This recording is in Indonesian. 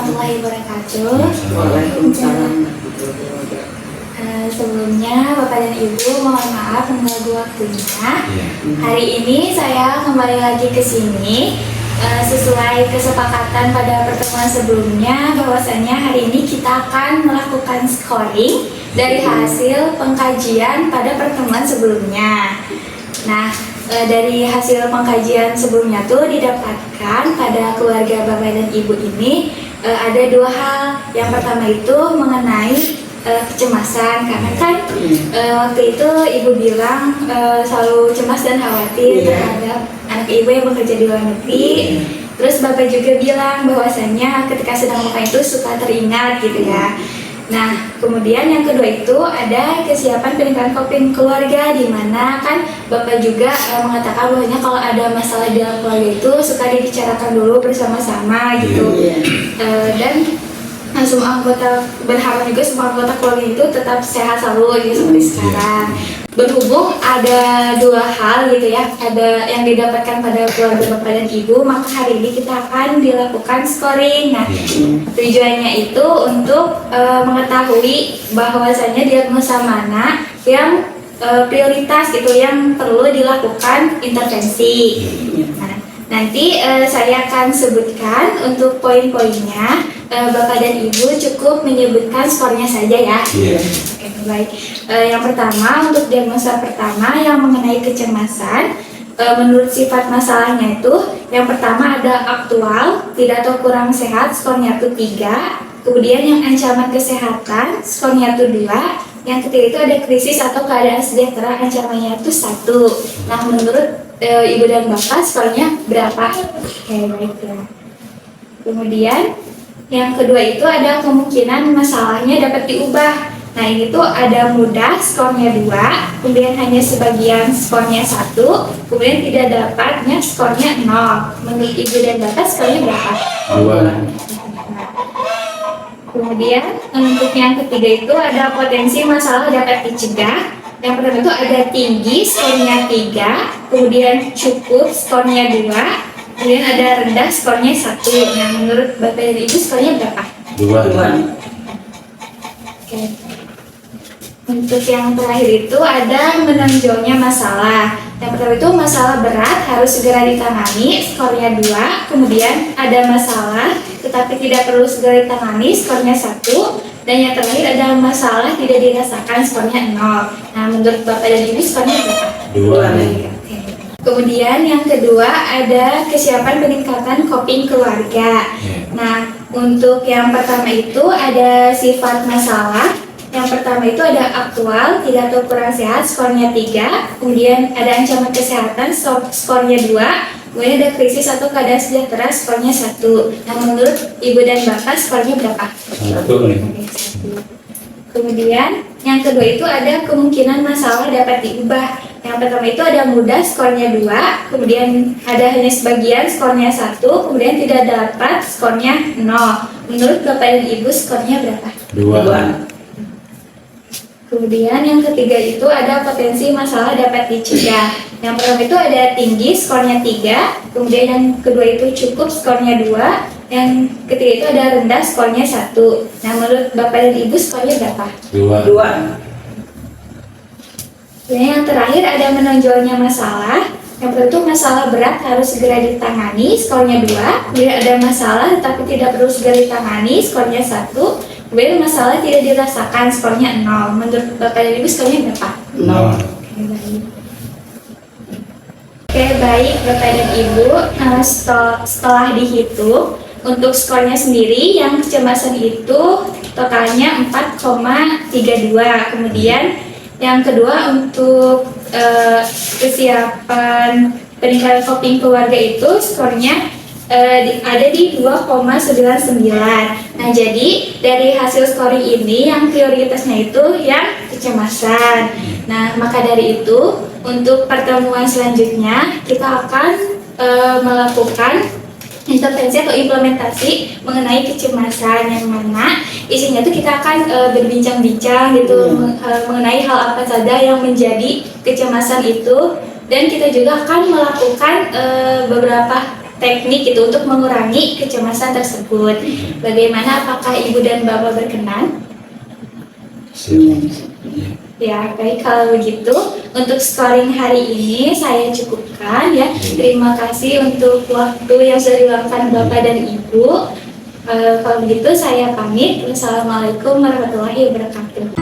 warahmatullahi wabarakatuh. Waalaikumsalam. Sebelumnya Bapak dan Ibu mohon maaf mengganggu waktunya. Hari ini saya kembali lagi ke sini sesuai kesepakatan pada pertemuan sebelumnya, bahwasanya hari ini kita akan melakukan scoring dari hasil pengkajian pada pertemuan sebelumnya. Nah, dari hasil pengkajian sebelumnya tuh didapatkan pada keluarga Bapak dan Ibu ini ada dua hal. Yang pertama itu mengenai kecemasan, karena kan waktu itu Ibu bilang selalu cemas dan khawatir terhadap anak Ibu yang bekerja di luar negeri. Terus Bapak juga bilang bahwasanya ketika sedang makan itu suka teringat gitu ya. Nah, kemudian yang kedua itu ada kesiapan peningkatan coping keluarga, di mana kan Bapak juga mengatakan bahwanya kalau ada masalah di dalam keluarga itu suka dibicarakan dulu bersama-sama gitu. Dan semua anggota berharap juga semua anggota keluarga itu tetap sehat selalu gitu seperti sekarang. Berhubung ada dua hal gitu ya, ada yang didapatkan pada keluarga Bapak dan Ibu, maka hari ini kita akan dilakukan scoring. Nah, tujuannya itu untuk mengetahui bahwasanya diagnosa mana yang prioritas gitu, yang perlu dilakukan intervensi. Nah, nanti saya akan sebutkan untuk poin-poinnya. Bapak dan Ibu cukup menyebutkan skornya saja ya. Oke, baik. Yang pertama, untuk diagnosa pertama yang mengenai kecemasan, menurut sifat masalahnya itu, yang pertama ada aktual, tidak atau kurang sehat, skornya itu 3. Kemudian yang ancaman kesehatan, skornya itu 2. Yang ketiga itu ada krisis atau keadaan sejahtera, ancamannya itu 1. Nah, menurut Ibu dan Bapak skornya berapa? Oke, baik ya. Kemudian yang kedua itu ada kemungkinan masalahnya dapat diubah. Nah, ini tuh ada mudah, skornya 2, kemudian hanya sebagian, skornya 1, kemudian tidak dapatnya, skornya 0. Menurut Ibu dan Bapak skornya berapa? 2. Kemudian untuk yang ketiga itu ada potensi masalah dapat dicegah. Yang pertama itu ada tinggi, skornya 3, kemudian cukup, skornya 2, kemudian ada rendah, skornya 1. Nah, menurut Bapak dan Ibu skornya berapa? 2. Oke. Untuk yang terakhir itu ada menonjolnya masalah. Yang pertama itu masalah berat harus segera ditangani, skornya 2. Kemudian ada masalah tetapi tidak perlu segera ditangani, skornya 1. Dan yang terakhir ada masalah tidak dirasakan, skornya 0. Nah, menurut Bapak dan Ibu skornya berapa? 2. Kemudian yang kedua ada kesiapan peningkatan coping keluarga. Nah, untuk yang pertama itu ada sifat masalah. Yang pertama itu ada aktual, tidak atau kurang sehat, skornya 3. Kemudian ada ancaman kesehatan, skornya 2. Kemudian ada krisis atau keadaan sejahtera, skornya 1. Nah, menurut Ibu dan Bapak skornya berapa? 1. Kemudian yang kedua itu ada kemungkinan masalah dapat diubah. Yang pertama itu ada mudah, skornya 2, kemudian ada hanya sebagian, skornya 1, kemudian tidak dapat, skornya 0. Menurut Bapak dan Ibu skornya berapa? 2. Kemudian yang ketiga itu ada potensi masalah dapat dicegah. Yang pertama itu ada tinggi, skornya 3, kemudian yang kedua itu cukup, skornya 2, yang ketiga itu ada rendah, skornya 1. Nah, menurut Bapak dan Ibu skornya berapa? 2. Yang terakhir ada menonjolnya masalah. Yang pertama itu masalah berat harus segera ditangani, skornya 2. Kemudian ada masalah tetapi tidak perlu segera ditangani, skornya 1. Kemudian masalah tidak dirasakan, skornya 0. Menurut Bapak dan Ibu skornya berapa? 0. Oke, baik Bapak dan Ibu. Setelah dihitung untuk skornya sendiri, yang kecemasan itu totalnya 4,32. Kemudian yang kedua untuk kesiapan peningkatan coping keluarga itu skornya ada di 2,99. Nah, jadi dari hasil scoring ini yang prioritasnya itu yang kecemasan. Nah, maka dari itu untuk pertemuan selanjutnya kita akan melakukan intervensi atau implementasi mengenai kecemasan, yang mana isinya itu kita akan berbincang-bincang gitu mengenai hal apa saja yang menjadi kecemasan itu, dan kita juga akan melakukan beberapa teknik itu untuk mengurangi kecemasan tersebut. Bagaimana, apakah Ibu dan Bapak berkenan? Ya, baik, kalau begitu untuk scoring hari ini saya cukupkan ya. Terima kasih untuk waktu yang sudah diluangkan Bapak dan Ibu. Kalau begitu saya pamit. Wassalamualaikum warahmatullahi wabarakatuh.